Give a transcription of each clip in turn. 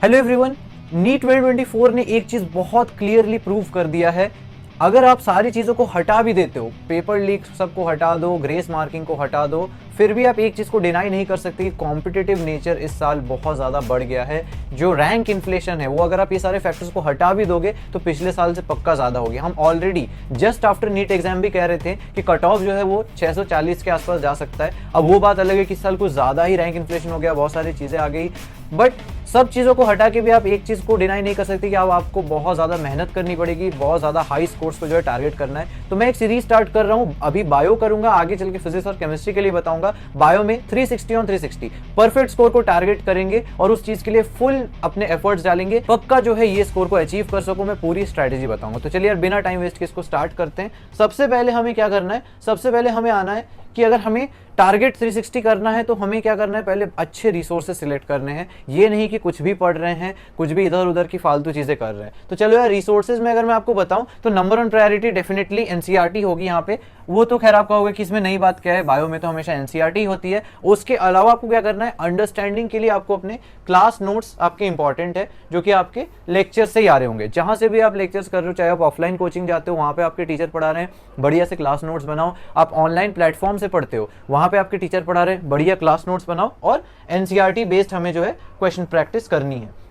Hello everyone, NEET 2024 ने एक चीज बहुत क्लियरली प्रूव कर दिया है। अगर आप सारी चीजों को हटा भी देते हो, पेपर लीक सबको हटा दो, ग्रेस मार्किंग को हटा दो, फिर भी आप एक चीज को डिनाई नहीं कर सकते कि कॉम्पिटिटिव नेचर इस साल बहुत ज्यादा बढ़ गया है। जो रैंक इन्फ्लेशन है वो अगर आप ये सारे फैक्टर्स को हटा भी दोगे तो पिछले साल से पक्का ज्यादा हो गया। हम already just after NEET exam भी कह रहे थे कि कट ऑफ जो है वो 640 के आसपास जा सकता है। अब वो बात अलग है कि इस साल कुछ ज्यादा ही रैंक इन्फ्लेशन हो गया, बहुत सारी चीजें आ गई, बट सब चीज़ों को हटा के भी आप एक चीज़ को डिनाई नहीं कर सकते कि अब आपको बहुत ज़्यादा मेहनत करनी पड़ेगी, बहुत ज़्यादा हाई स्कोर्स को जो है टारगेट करना है। तो मैं एक सीरीज स्टार्ट कर रहा हूँ, अभी बायो करूंगा, आगे चल के फिजिक्स और केमिस्ट्री के लिए बताऊंगा। बायो में 360 ऑन 360 परफेक्ट स्कोर को टारगेट करेंगे और उस चीज़ के लिए फुल अपने एफर्ट्स डालेंगे, पक्का जो है ये स्कोर को अचीव कर सकूँ। मैं पूरी स्ट्रैटेजी बताऊंगा। तो चलिए यार बिना टाइम वेस्ट के इसको स्टार्ट करते हैं। सबसे पहले हमें क्या करना है, सबसे पहले हमें आना है कि अगर हमें टारगेट 360 करना है तो हमें क्या करना है, पहले अच्छे रिसोर्सेज सिलेक्ट करने हैं। ये नहीं कि कुछ भी पढ़ रहे हैं, कुछ भी इधर उधर की फालतू चीजें कर रहे हैं। तो चलो यार, रिसोर्सेज में अगर मैं आपको बताऊं तो नंबर 1 प्रायोरिटी डेफिनेटली एनसीईआरटी होगी यहाँ पे। वो तो खैर आप कहोगे कि इसमें नई बात क्या है, बायो में तो हमेशा एनसीईआरटी होती है। उसके अलावा आपको क्या करना है, अंडरस्टैंडिंग के लिए आपको अपने क्लास नोट्स आपके इंपॉर्टेंट है, जो कि आपके लेक्चर से ही आ रहे होंगे। जहां से भी आप लेक्चर्स कर रहे हो, चाहे आप ऑफलाइन कोचिंग जाते हो, वहां पे आपके टीचर पढ़ा रहे हैं, बढ़िया से क्लास नोट्स बनाओ। आप ऑनलाइन प्लेटफॉर्म से पढ़ते हो, वहां पे आपके टीचर पढ़ा रहे हैं, बढ़िया क्लास नोट्स बनाओ। और एनसीईआरटी बेस्ड हमें जो है क्वेश्चन प्रैक्टिस करनी है।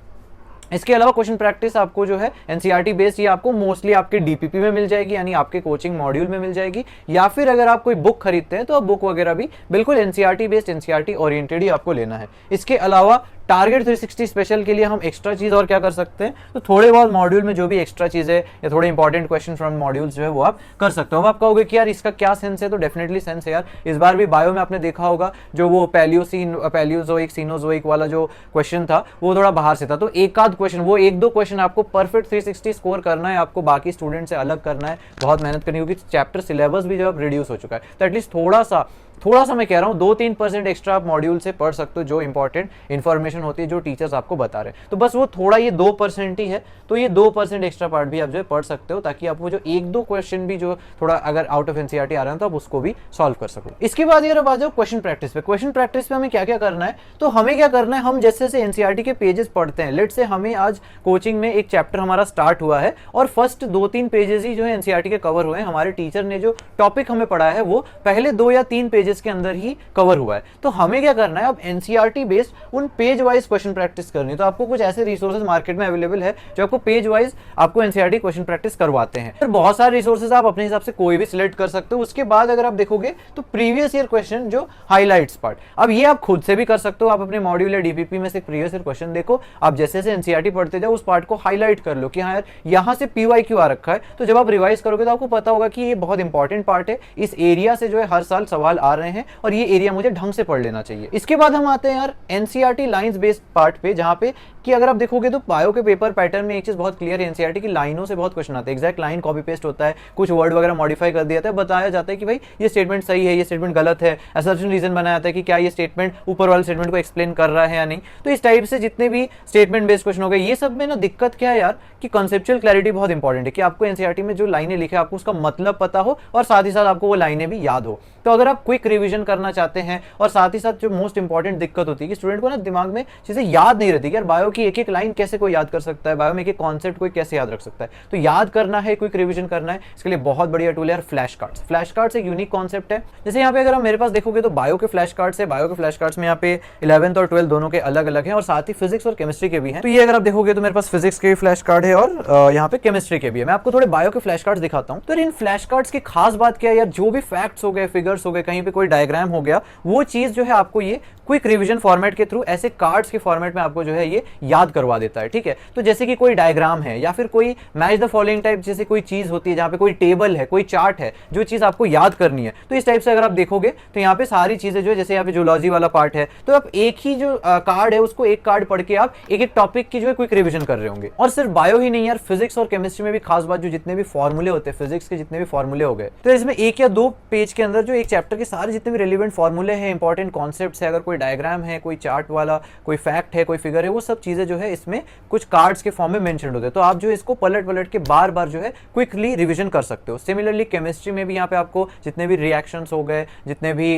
इसके अलावा क्वेश्चन प्रैक्टिस आपको जो है एनसीईआरटी बेस्ड, ये आपको मोस्टली आपके डीपीपी में मिल जाएगी, यानी आपके कोचिंग मॉड्यूल में मिल जाएगी। या फिर अगर आप कोई बुक खरीदते हैं तो आप बुक वगैरह भी बिल्कुल एनसीईआरटी बेस्ड, एनसीईआरटी ओरिएंटेड ही आपको लेना है। इसके अलावा टारगेट 360 स्पेशल के लिए हम एक्स्ट्रा चीज और क्या कर सकते हैं, तो थोड़े बहुत मॉड्यूल में जो भी एक्स्ट्रा चीज है या थोड़े इंपॉर्टेंट क्वेश्चन फ्रॉम मॉड्यूल्स जो है वो आप कर सकते हो। अब आप कहोगे कि यार इसका क्या सेंस है, तो डेफिनेटली सेंस है यार। इस बार भी बायो में आपने देखा होगा जो वो पैलियोजोइक सीनोजोइक वाला जो क्वेश्चन था वो थोड़ा बाहर से था। तो एक आध क्वेश्चन, वो एक दो क्वेश्चन आपको परफेक्ट 360 स्कोर करना है, आपको बाकी स्टूडेंट से अलग करना है, बहुत मेहनत करनी होगी। चैप्टर सिलेबस भी जो अब रिड्यूस हो चुका है, तो एटलीस्ट थोड़ा सा मैं कह रहा हूँ 2-3% एक्स्ट्रा आप मॉड्यूल से पढ़ सकते हो, जो इंपॉर्टेंट इन्फॉर्मेशन होती है जो टीचर्स आपको बता रहे हैं। तो बस वो थोड़ा ये 2% ही है, तो ये 2% एक्स्ट्रा पार्ट भी आप जो है पढ़ सकते हो, ताकि आप वो जो 1-2 क्वेश्चन भी जो थोड़ा अगर आउट ऑफ एनसीईआरटी आ रहे हैं तो आप उसको भी सॉल्व कर सको। इसके बाद यार अब आ जाओ क्वेश्चन प्रैक्टिस पे। क्वेश्चन प्रैक्टिस पे हमें क्या क्या करना है, तो हमें क्या करना है, हम जैसे जैसे एनसीईआरटी के पेजेस पढ़ते हैं, लेट से हमें आज कोचिंग में एक चैप्टर हमारा स्टार्ट हुआ है और फर्स्ट 2-3 पेजेस ही जो है एनसीईआरटी के कवर हुए हैं। हमारे टीचर ने जो टॉपिक हमें पढ़ाया है वो पहले 2 या 3 पेजेस के अंदर ही कवर हुआ है। तो हमें क्या करना है, अब एनसीईआरटी बेस्ड उन पेज वाइज क्वेश्चन प्रैक्टिस करनी है। तो आपको कुछ ऐसे रिसोर्सेज मार्केट में अवेलेबल है जो आपको पेज वाइज आपको एनसीईआरटी क्वेश्चन प्रैक्टिस करवाते हैं। फिर बहुत सारे रिसोर्सेज आप अपने हिसाब से कोई भी सिलेक्ट कर सकते हो। उसके बाद अगर आप देखोगे तो प्रीवियस ईयर क्वेश्चन जो हाईलाइट्स पार्ट, अब ये आप खुद से भी कर सकते हो। आप अपने मॉड्यूल या डीपीपी में से प्रीवियस ईयर क्वेश्चन देखो, आप जैसे जैसे एनसीईआरटी पढ़ते जाओ उस पार्ट को हाईलाइट कर लो कि हाँ यार यहाँ से पीवाईक्यू आ रखा है। तो जब आप रिवाइज करोगे तो आपको पता होगा कि ये बहुत इंपॉर्टेंट पार्ट है, इस एरिया से जो है हर साल सवाल आ रहे हैं और ये एरिया मुझे ढंग से पढ़ लेना चाहिए। इसके बाद हम आते हैं यार एनसीईआरटी लाइंस बेस्ड पार्ट पे, जहां पे कि अगर आप देखोगे तो बायो के पेपर पैटर्न में एक चीज बहुत क्लियर है, एनसीईआरटी की लाइनों से बहुत क्वेश्चन आते हैं। एग्जैक्ट लाइन कॉपी पेस्ट होता है, कुछ वर्ड वगैरह मॉडिफाई कर दिया जाता है, बताया जाता है कि भाई ये स्टेटमेंट सही है, ये स्टेटमेंट गलत है, असर्शन रीजन बनाया जाता है कि क्या ये स्टेटमेंट ऊपर वाले स्टेटमेंट को एक्सप्लेन कर रहा है या नहीं। तो इस टाइप से जितने भी स्टेटमेंट बेस्ड क्वेश्चन हो गए, ये सब में ना दिक्कत क्या है यार कि कॉन्सेप्चुअल क्लैरिटी बहुत इंपॉर्टेंट है, कि आपको एनसीईआरटी में जो लाइनें लिखे आपको उसका मतलब पता हो और साथ ही साथ आपको वो लाइनें भी याद हो। तो अगर आप क्विक रिवीजन करना चाहते हैं, और साथ ही साथ जो मोस्ट इंपॉर्टेंट दिक्कत होती है कि स्टूडेंट को ना दिमाग में चीजें याद नहीं रहती कि यार बायो की एक एक लाइन कैसे कोई याद कर सकता है, बायो में एक एक कॉन्सेप्ट कोई कैसे याद रख सकता है। तो याद करना है, क्विक रिवीजन करना है, इसके लिए बहुत बढ़िया टूल है फ्लैश कार्ड्स। फ्लैश कार्ड्स एक यूनिक कॉन्सेप्ट है। जैसे यहाँ पे अगर आप मेरे पास देखोगे तो बायो के फ्लैश कार्ड्स है, बायो के फ्लैश कार्ड्स में यहाँ पे 11th और 12th दोनों के अलग अलग हैं, और साथ ही फिजिक्स और केमिस्ट्री के भी हैं। तो ये अगर आप देखोगे तो मेरे पास फिजिक्स के फ्लैश कार्ड है और यहाँ पे केमिस्ट्री के भी है। मैं आपको थोड़े बायो के फ्लैश कार्ड्स दिखाता हूँ। तो इन फ्लैश कार्ड्स की खास बात क्या है यार, जो भी फैक्ट्स हो गए, फिगर्स हो गए, कहीं पे कोई डायग्राम हो गया, वो चीज जो है आपको ये क्विक रिवीजन फॉर्मेट के थ्रू ऐसे कार्ड्स के फॉर्मेट में आपको जो है ये याद करवा देता है। ठीक है, तो जैसे कि कोई डायग्राम है या फिर कोई मैच द फॉलोइंग टाइप जैसे कोई चीज होती है, जहां पे कोई टेबल है, कोई चार्ट है, जो चीज आपको याद करनी है, तो इस टाइप से अगर आप देखोगे तो यहाँ पे सारी चीजें जो है, जैसे यहाँ पे जूलॉजी वाला पार्ट है, तो आप एक ही जो कार्ड है उसको एक कार्ड पढ़ के आप एक एक टॉपिक की जो है क्विक रिवीजन कर रहे होंगे। और सिर्फ बायो ही नहीं यार, फिजिक्स और केमिस्ट्री में भी खास बात, जो जितने भी फॉर्मूले होते हैं, फिजिक्स के जितने भी फॉर्मूले हो गए, तो इसमें 1 या 2 पेज के अंदर जो एक चैप्टर के सारे जितने भी रेलिवेंट फॉर्मूले हैं, इंपॉर्टेंट कॉन्सेप्ट्स है, अगर कोई डायग्राम है, कोई चार्ट वाला, कोई फैक्ट है, कोई फिगर है, वो सब चीजें चीजें जो है इसमें कुछ कार्ड्स के फॉर्म में मेंशन होते हैं, तो आप जो है इसको पलट पलट के बार बार जो है क्विकली रिवीजन कर सकते हो। सिमिलरली केमिस्ट्री में भी यहाँ पे आपको जितने भी रिएक्शंस हो गए, जितने भी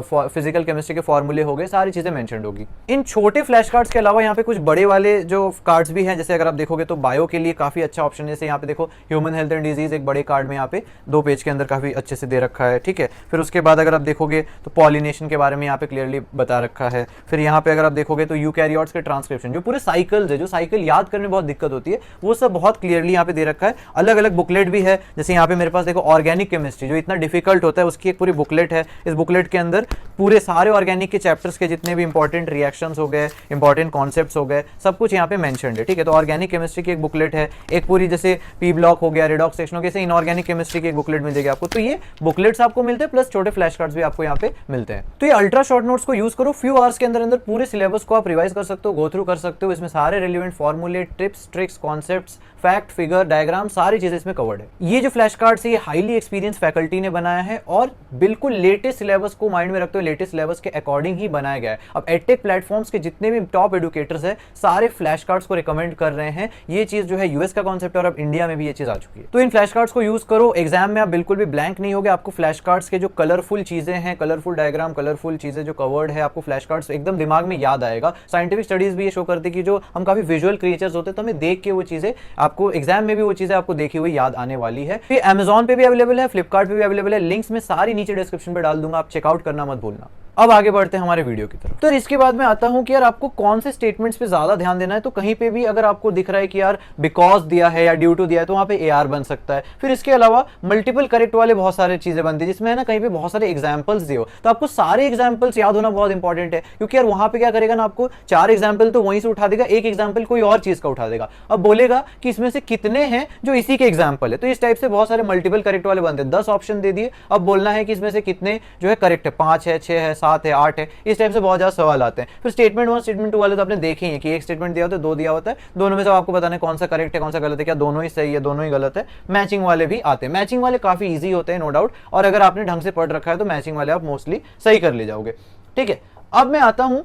फिजिकल केमिस्ट्री के फॉर्मूले हो गए, सारी चीजें मेंशन होगी। इन छोटे फ्लैश कार्ड्स के अलावा यहाँ पे कुछ बड़े वाले जो कार्ड्स भी हैं, जैसे अगर आप देखोगे तो बायो के लिए काफी अच्छा ऑप्शन है। जैसे यहाँ पे देखो ह्यूमन हेल्थ एंड डिजीज एक बड़े कार्ड में यहाँ पे 2 पेज के अंदर काफी अच्छे से दे रखा है, ठीक है। फिर उसके बाद अगर आप देखोगे तो पॉलिनेशन के बारे में यहाँ पे क्लियरली बता रखा है। फिर यहाँ पे अगर आप देखोगे तो यूकैरियोट्स के ट्रांसक्रिप्शन, जो पूरे साइकिल्स है, जो साइकिल याद करने में बहुत दिक्कत होती है, वो सब बहुत क्लियरली यहाँ पे दे रखा है। अलग अलग बुकलेट भी है, जैसे यहाँ पे मेरे पास देखो ऑर्गेनिक केमिस्ट्री जो इतना डिफिकल्ट होता है उसकी एक पूरी बुकलेट है। इस बुकलेट के अंदर पूरे सारे ऑर्गेनिक के चैप्टर्स के जितने भी इंपॉर्टेंट रिएक्शंस हो गए, इंपॉर्टेंट कॉन्सेप्ट्स हो गए, सब कुछ यहाँ पे मेंशन्ड है, ठीक है। तो ऑर्गेनिक केमिस्ट्री की एक बुकलेट है, एक पूरी जैसे पी ब्लॉक हो गया, रेडॉक्स सेक्शन हो गया, जैसे इनऑर्गेनिक केमिस्ट्री की एक बुकलेट मिल जाएगी आपको। तो ये बुकलेट्स आपको मिलते हैं, प्लस छोटे फ्लैश कार्ड्स भी आपको यहाँ पे मिलते हैं। तो ये अल्ट्रा शॉर्ट नोट्स को यूज करो, फ्यू आवर्स के अंदर अंदर पूरे सिलेबस को आप रिवाइज कर सकते हो, गो थ्रू कर सकते हो। इसमें सारे रिलेवेंट फॉर्मूले, tips, tricks, concepts, fact, figure, diagram, सारी चीजें इसमें कवर्ड है। ये जो फ्लैश कार्ड्स है ये हाईली एक्सपीरियंस फैकल्टी ने बनाया है और बिल्कुल लेटेस्ट सिलेबस को माइंड में रखते हुए लेटेस्ट सिलेबस के अकॉर्डिंग ही बनाया गया है। अब एडटेक प्लेटफॉर्म्स के जितने भी टॉप एडुकेटर्स हैं सारे फ्लैश कार्ड्स को रिकमेंड कर रहे हैं। ये चीज जो है यूएस का कॉन्सेप्ट है और अब इंडिया में भी ये चीज आ चुकी है। तो इन फ्लैश कार्ड्स को यूज करो, एग्जाम में आप बिल्कुल भी ब्लैंक नहीं होगे। आपको फ्लैश कार्ड्स के जो कलरफुल चीजें हैं, कलरफुल डायग्राम, कलरफुल चीजें जो कवर्ड है, आपको फ्लैश कार्ड्स एकदम दिमाग में याद आएगा। साइंटिफिक स्टडीज भी ये शो करती है कि जो हम काफी विजुअल क्रिएचर्स होते हैं तो हमें देख के वो चीजें आपको एग्जाम में भी वो चीजें आपको देखी हुई याद आने वाली है। ये अमेजॉन पे भी अवेलेबल है, फ्लिपकार्ट पे भी अवेलेबल है, लिंक्स में सारी नीचे डिस्क्रिप्शन पे डाल दूंगा, आप चेकआउट करना मत भूलना। अब आगे बढ़ते हैं हमारे वीडियो की तरफ। तो इसके बाद मैं आता हूं कि यार आपको कौन से स्टेटमेंट्स पे ज्यादा ध्यान देना है। तो कहीं पे भी अगर आपको दिख रहा है कि यार बिकॉज दिया है या ड्यू टू दिया है तो वहां पे एआर बन सकता है। फिर इसके अलावा मल्टीपल करेक्ट वाले बहुत सारे चीजें बनती है जिसमें है ना कहीं पे बहुत सारे एग्जाम्पल्स दिए हो, तो आपको सारे एग्जाम्पल्स याद होना बहुत इंपॉर्टेंट है, क्योंकि यार वहां पे क्या करेगा ना, आपको 4 एग्जाम्पल तो वहीं से उठा देगा, एक एग्जाम्पल कोई और चीज का उठा देगा। अब बोलेगा कि इसमें से कितने हैं जो इसी के एग्जाम्पल है। तो इस टाइप से बहुत सारे मल्टीपल करेक्ट वाले बनते हैं। 10 ऑप्शन दे दिए, अब बोलना है कि इसमें से कितने जो है करेक्ट है, 5 है, 6 है, 7 है, 8 है। इस टाइप से बहुत ज्यादा सवाल आते हैं। फिर स्टेटमेंट 1 स्टेटमेंट 2 वाले तो आपने देखे ही हैं कि एक स्टेटमेंट दिया होता है, 2 दिया होता है, दोनों में से आपको बताना है कौन सा करेक्ट है, कौन सा गलत है, क्या दोनों ही सही है, दोनों ही गलत है। मैचिंग वाले भी आते हैं, मैचिंग वाले काफी इजी होते हैं नो डाउट, और अगर आपने ढंग से पढ़ रखा है तो मैचिंग वाले आप मोस्टली सही कर ले जाओगे, ठीक है। अब मैं आता हूं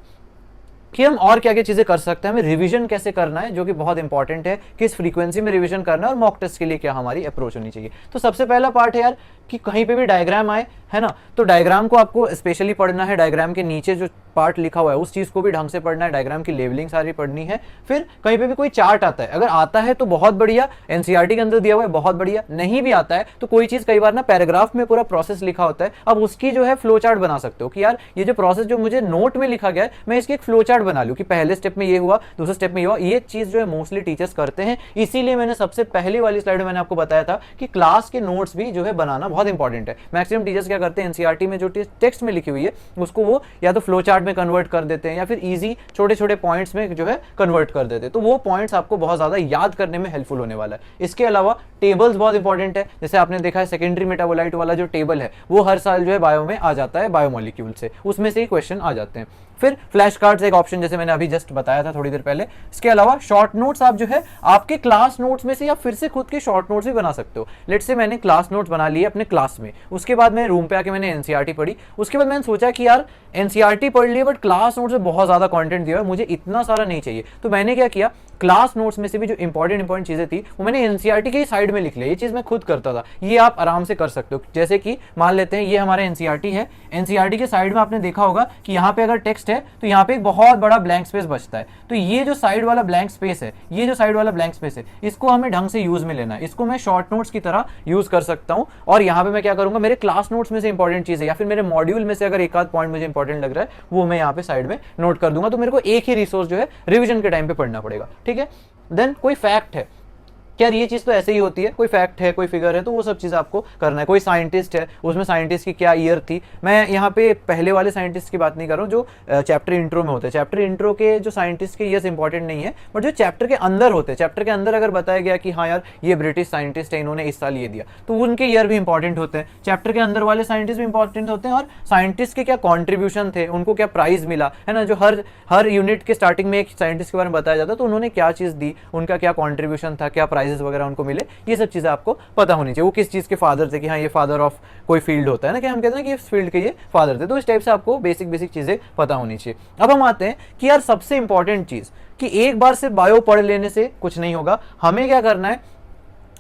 कि हम और क्या क्या चीजें कर सकते हैं, हमें रिवीजन कैसे करना है, जो कि बहुत इंपॉर्टेंट है, किस फ्रीक्वेंसी में रिवीजन करना है और मॉक टेस्ट के लिए क्या हमारी अप्रोच होनी चाहिए। तो सबसे पहला पार्ट है यार कि कहीं पे भी डायग्राम आए, है ना, तो डायग्राम को आपको स्पेशली पढ़ना है। डायग्राम के नीचे जो पार्ट लिखा हुआ है उस चीज को भी ढंग से पढ़ना है, डायग्राम की लेवलिंग सारी पढ़नी है। फिर कहीं पे भी कोई चार्ट आता है, अगर आता है तो बहुत बढ़िया, एनसीईआरटी के अंदर दिया हुआ है बहुत बढ़िया, नहीं भी आता है तो कोई चीज कई बार ना पैराग्राफ में पूरा प्रोसेस लिखा होता है, अब उसकी जो है फ्लो चार्ट बना सकते हो कि यार ये जो प्रोसेस जो मुझे नोट में लिखा गया है मैं इसकी एक फ्लो चार्ट बना लूं कि पहले स्टेप में ये हुआ, दूसरे स्टेप में ये हुआ। ये चीज जो है मोस्टली टीचर्स करते हैं, इसीलिए मैंने सबसे पहली वाली स्लाइड में मैंने आपको बताया था कि क्लास के नोट्स भी जो है बनाना बहुत इंपॉर्टेंट है। मैक्सिमम टीचर्स क्या करते हैं, एनसीईआरटी में जो टेक्स्ट में लिखी हुई है उसको वो या तो फ्लो चार्ट में कन्वर्ट कर देते हैं या फिर इजी छोटे छोटे पॉइंट्स में जो है कन्वर्ट कर देते हैं, तो वो पॉइंट्स आपको बहुत ज्यादा याद करने में हेल्पफुल होने वाला है। इसके अलावा टेबल्स बहुत इंपॉर्टेंट है, जैसे आपने देखा है सेकेंडरी मेटाबोलाइट वाला जो टेबल है वो हर साल जो है बायो में आ जाता है, बायोमोलिक्यूल से, उसमें से ही क्वेश्चन आ जाते हैं। फिर फ्लैश कार्ड्स एक ऑप्शन जैसे मैंने अभी जस्ट बताया था थोड़ी देर पहले। इसके अलावा शॉर्ट नोट्स आप जो है आपके क्लास नोट्स में से या फिर से खुद के शॉर्ट नोट्स भी बना सकते हो। लेट्स से मैंने क्लास नोट्स बना लिए अपने क्लास में, उसके बाद मैं रूम पे आके मैंने एनसीईआरटी पढ़ी, उसके बाद मैंने सोचा कि यार एनसीईआरटी पढ़ लिया बट क्लास नोट्स में बहुत ज्यादा कंटेंट दिया है, मुझे इतना सारा नहीं चाहिए, तो मैंने क्या किया, क्लास नोट्स में से भी जो इंपॉर्टेंट चीजें थी वो मैंने एनसीईआरटी के साइड में लिख लिया। ये चीज मैं खुद करता था, ये आप आराम से कर सकते हो। जैसे कि मान लेते हैं ये हमारा एनसीईआरटी है, एनसीईआरटी के साइड में आपने देखा होगा कि यहाँ पे अगर टेक्स्ट है तो यहाँ पे एक बहुत बड़ा ब्लैंक स्पेस बचता है, तो ये जो साइड वाला ब्लैंक स्पेस है, ये जो साइड वाला ब्लैंक स्पेस है, इसको हमें ढंग से यूज में लेना है, इसको मैं शॉर्ट नोट्स की तरह यूज कर सकता हूं। और यहाँ पे मैं क्या करूंगा, मेरे क्लास नोट्स में से इंपॉर्टेंट चीज है या फिर मेरे मॉड्यूल में से अगर एक आध पॉइंट मुझे इंपॉर्टेंट लग रहा है वो मैं यहाँ पे साइड में नोट कर दूंगा, तो मेरे को एक ही रिसोर्स जो है रिविजन के टाइम पे पढ़ना पड़ेगा, ठीक है। देन कोई फैक्ट है, क्या ये चीज तो ऐसे ही होती है, कोई फैक्ट है, कोई फिगर है, तो वो सब चीज आपको करना है। कोई साइंटिस्ट है, उसमें साइंटिस्ट की क्या ईयर थी, मैं यहाँ पे पहले वाले साइंटिस्ट की बात नहीं कर रहा हूँ जो चैप्टर इंट्रो में होते हैं। चैप्टर इंट्रो के जो साइंटिस्ट के ईयर्स इंपॉर्टेंट नहीं है, बट जो चैप्टर के अंदर होते हैं, चैप्टर के अंदर अगर बताया गया कि हाँ यार ये ब्रिटिश साइंटिस्ट है, इन्होंने इस साल ये दिया, तो उनके ईयर भी इंपॉर्टेंट होते हैं। चैप्टर के अंदर वाले साइंटिस्ट भी इंपॉर्टेंट होते हैं और साइंटिस्ट के क्या कॉन्ट्रीब्यूशन थे, उनको क्या प्राइज मिला, है ना, जो हर यूनिट के स्टार्टिंग में एक साइंटिस्ट के बारे में बताया जाता है, तो उन्होंने क्या चीज दी, उनका क्या कॉन्ट्रीब्यूशन था, क्या प्राइज प्राइजेस वगैरह उनको मिले, ये सब चीज़ें आपको पता होनी चाहिए। वो किस चीज़ के फादर थे, कि हाँ ये फादर ऑफ कोई फील्ड होता है ना, कि हम कहते हैं कि इस फील्ड के ये फादर थे, तो इस टाइप से आपको बेसिक चीज़ें पता होनी चाहिए। अब हम आते हैं कि यार सबसे इंपॉर्टेंट चीज़ कि एक बार सिर्फ बायो पढ़ लेने से कुछ नहीं होगा, हमें क्या करना है,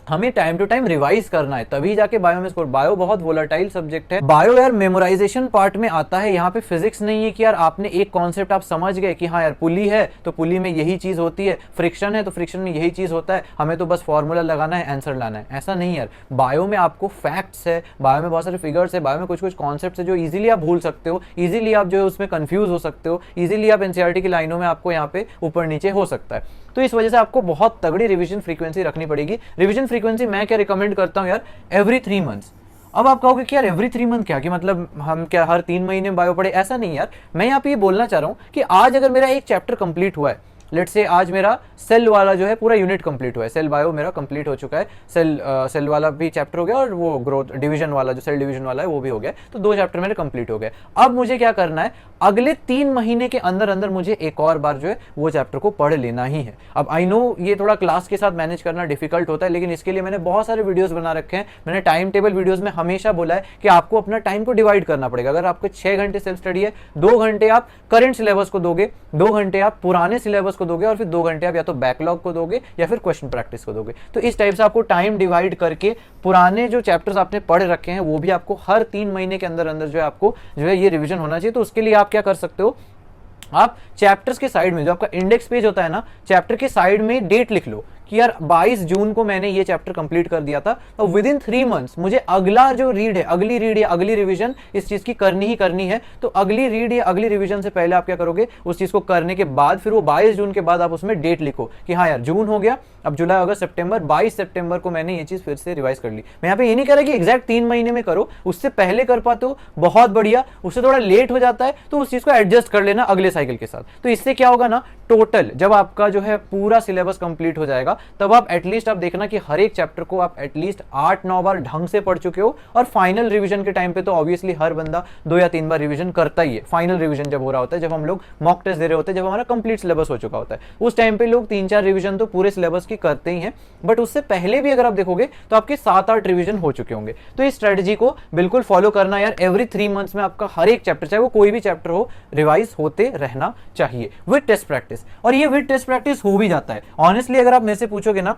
हमें टाइम टू टाइम रिवाइज करना है, तभी जाके बायो में स्कोर। बायो बहुत वोलेटाइल सब्जेक्ट है। बायो यार मेमोराइजेशन पार्ट में आता है, यहाँ पे फिजिक्स नहीं है कि यार आपने एक कॉन्सेप्ट आप समझ गए कि हाँ यार पुली है तो पुली में यही चीज होती है, फ्रिक्शन है तो फ्रिक्शन में यही चीज होता है, हमें तो बस फॉर्मूला लगाना है, आंसर लाना है। ऐसा नहीं यार, बायो में आपको फैक्ट्स है, बायो में बहुत सारे फिगर्स है, बायो में कुछ कुछ कॉन्सेप्ट है जो इजीली आप भूल सकते हो, इजीली आप जो है उसमें कंफ्यूज हो सकते हो, इजीली आप एनसीईआरटी की लाइनों में आपको यहाँ पे ऊपर नीचे हो सकता है। तो इस वजह से आपको बहुत तगड़ी रिवीजन फ्रीक्वेंसी रखनी पड़ेगी। रिवीजन फ्रीक्वेंसी मैं क्या रिकमेंड करता हूँ यार, एवरी 3 मंथ्स। अब आप कहोगे कि यार एवरी 3 मंथ क्या, कि मतलब हम क्या हर 3 महीने में बायो पढ़े, ऐसा नहीं यार। मैं यहाँ पे ये बोलना चाह रहा हूँ कि आज अगर मेरा एक चैप्टर कंप्लीट हुआ है, लेट से आज मेरा सेल वाला जो है पूरा यूनिट कंप्लीट हुआ है, सेल बायो मेरा कंप्लीट हो चुका है, सेल वाला भी चैप्टर हो गया और वो ग्रोथ डिवीजन वाला जो सेल डिवीजन वाला है वो भी हो गया, तो 2 चैप्टर मेरे कंप्लीट हो गए। अब मुझे क्या करना है, अगले 3 महीने के अंदर अंदर मुझे एक और बार जो है वो चैप्टर को पढ़ लेना ही है। अब आई नो ये थोड़ा क्लास के साथ मैनेज करना डिफिकल्ट होता है, लेकिन इसके लिए मैंने बहुत सारे वीडियोस बना रखे हैं। मैंने टाइम टेबल वीडियोस में हमेशा बोला है कि आपको अपना टाइम को डिवाइड करना पड़ेगा। अगर आपको 6 घंटे सेल्फ स्टडी है, 2 घंटे आप करंट सिलेबस को दोगे, 2 घंटे आप पुराने सिलेबस को दोगे और फिर 2 घंटे आप या तो बैकलॉग को दोगे या फिर क्वेश्चन प्रैक्टिस को दोगे। तो इस टाइप से आपको टाइम डिवाइड करके पुराने जो चैप्टर्स आपने पढ़ रखे हैं वो भी आपको हर 3 महीने के अंदर अंदर जो है आपको जो है ये रिवीजन होना चाहिए। तो उसके लिए आप क्या कर सकते हो, आप चैप्टर्स के साइड में जो आपका इंडेक्स पेज होता है ना, चैप्टर के साइड में डेट लिख लो कि यार 22 जून को मैंने ये चैप्टर कंप्लीट कर दिया था, तो विद इन 3 मंथ्स मुझे अगला जो रीड है, अगली रीड या अगली रिवीजन इस चीज की करनी ही करनी है। तो अगली रीड या अगली रिवीजन से पहले आप क्या करोगे, उस चीज को करने के बाद फिर वो 22 जून के बाद आप उसमें डेट लिखो कि हाँ यार जून हो गया, अब जुलाई अगस्त सितंबर, 22 सितंबर को मैंने ये चीज फिर से रिवाइज कर ली। मैं यहाँ पे ये नहीं कह रहा कि एग्जैक्ट 3 महीने में करो, उससे पहले कर पाते हो बहुत बढ़िया, उससे थोड़ा लेट हो जाता है तो उस चीज को एडजस्ट कर लेना अगले साइकिल के साथ। तो इससे क्या होगा ना, टोटल जब आपका जो है पूरा सिलेबस कंप्लीट हो जाएगा तब आप एटलीस्ट आप देखना कि हर एक चैप्टर को आप एटलीस्ट 8-9 बार ढंग से पढ़ चुके हो। और फाइनल रिवीजन के टाइम पे तो ऑब्वियसली हर बंदा 2 या 3 बार रिवीजन करता ही है। फाइनल रिवीजन जब हो रहा होता है, जब हम लोग मॉक टेस्ट दे रहे होते हैं, जब हमारा कंप्लीट सिलेबस हो चुका होता है, उस टाइम पे लोग 3-4 रिवीजन तो पूरे सिलेबस की करते ही हैं। बट उससे पहले भी अगर आप देखोगे तो आपके 7-8 रिवीजन हो चुके होंगे। तो इस स्ट्रेटजी को बिल्कुल फॉलो करना यार, एवरी 3 मंथ्स में आपका हर एक चैप्टर, चाहे वो कोई भी चैप्टर हो, रिवाइज होते रहना चाहिए विद टेस्ट प्रैक्टिस। और ये विद टेस्ट प्रैक्टिस हो भी जाता है। ऑनेस्टली अगर आप मेरे से पूछोगे ना,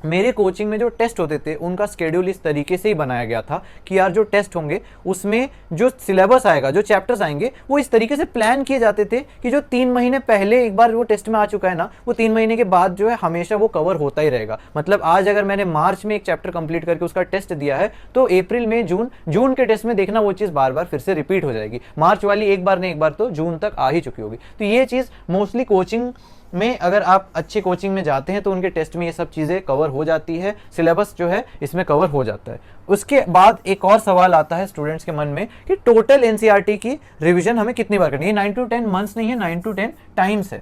मेरे कोचिंग में जो टेस्ट होते थे उनका स्केड्यूल इस तरीके से ही बनाया गया था कि यार जो टेस्ट होंगे उसमें जो सिलेबस आएगा, जो चैप्टर्स आएंगे, वो इस तरीके से प्लान किए जाते थे कि जो 3 महीने पहले एक बार वो टेस्ट में आ चुका है ना, वो 3 महीने के बाद जो है हमेशा वो कवर होता ही रहेगा। मतलब आज अगर मैंने मार्च में एक चैप्टर कंप्लीट करके उसका टेस्ट दिया है तो अप्रैल में जून के टेस्ट में देखना वो चीज़ बार बार फिर से रिपीट हो जाएगी। मार्च वाली एक बार नहीं एक बार तो जून तक आ ही चुकी होगी। तो ये चीज़ मोस्टली कोचिंग में, अगर आप अच्छे कोचिंग में जाते हैं तो उनके टेस्ट में ये सब चीज़ें कवर हो जाती है, सिलेबस जो है इसमें कवर हो जाता है। उसके बाद एक और सवाल आता है स्टूडेंट्स के मन में कि टोटल एनसीईआरटी की रिवीजन हमें कितनी बार करनी है। 9 to 10 मंथ्स नहीं है, 9 to 10 टाइम्स है।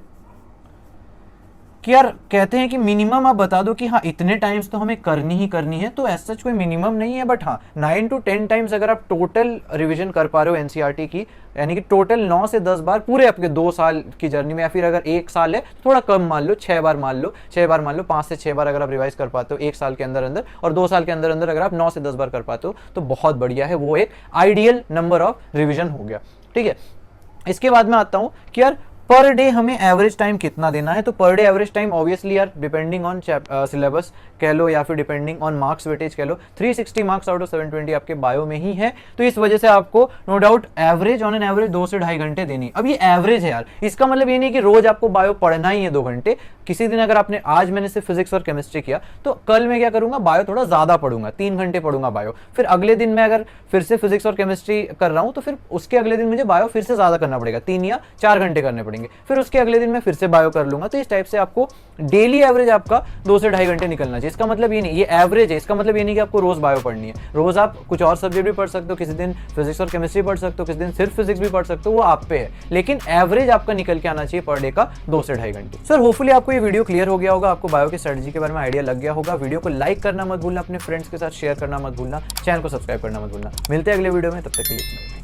कि यार कहते हैं कि मिनिमम आप बता दो कि हाँ इतने टाइम्स तो हमें करनी ही करनी है, तो ऐसा कोई मिनिमम नहीं है। बट हाँ 9 to 10 टाइम्स अगर आप टोटल रिवीजन कर पा रहे हो एनसीईआरटी की, यानी कि टोटल 9 से 10 बार पूरे आपके 2 साल की जर्नी में, या फिर अगर 1 साल है तो थोड़ा कम मान लो, 6 बार मान लो, 5 से 6 बार अगर आप रिवाइज कर पाते हो 1 साल के अंदर अंदर, और 2 साल के अंदर अंदर अगर आप 9 से 10 बार कर पाते हो तो बहुत बढ़िया है। वो एक आइडियल नंबर ऑफ रिविजन हो गया। ठीक है, इसके बाद में आता हूँ कि यार पर डे हमें एवरेज टाइम कितना देना है। तो per day average time obviously यार डिपेंडिंग ऑन सिलेबस कह लो या फिर डिपेंडिंग ऑन मार्क्स वेटेज कह लो, 360 मार्क्स आउट ऑफ 720 आपके बायो में ही है। तो इस वजह से आपको no doubt average on an average 2 से 2.5 घंटे देनी। अब ये एवरेज है यार, इसका मतलब ये नहीं कि रोज आपको बायो पढ़ना ही है 2 घंटे। किसी दिन अगर आपने, आज मैंने सिर्फ फिजिक्स और केमिस्ट्री किया तो कल मैं क्या करूंगा, बायो थोड़ा ज्यादा पढ़ूंगा, 3 घंटे पढ़ूंगा बायो। फिर अगले दिन मैं अगर फिर से फिजिक्स और केमिस्ट्री कर रहा हूं तो फिर उसके अगले दिन मुझे बायो फिर से ज्यादा करना पड़ेगा, 3 या 4 घंटे करने पड़ेंगे। फिर उसके अगले दिन मैं फिर से बायो कर लूंगा। तो इस टाइप से आपको डेली एवरेज आपका 2 से 2.5 घंटे निकलना चाहिए। इसका मतलब ये नहीं, ये एवरेज है, इसका मतलब ये नहीं कि आपको रोज बायो पढ़नी है। रोज आप कुछ और सब्जेक्ट भी पढ़ सकते हो, किसी दिन फिजिक्स और केमिस्ट्री पढ़ सकते हो, किसी दिन सिर्फ फिजिक्स भी पढ़ सकते हो, वो आप पे है। लेकिन एवरेज आपका निकल के आना चाहिए पर डे का 2 से 2.5 घंटे। सर होपफुली आपको ये वीडियो क्लियर हो गया होगा, आपको बायो की स्ट्रेटजी के बारे में आइडिया लग गया होगा। वीडियो को लाइक करना मत भूलना, अपने फ्रेंड्स के साथ शेयर करना मत भूलना, चैनल को सब्सक्राइब करना मत भूलना। मिलते हैं अगले वीडियो में, तब तक के लिए।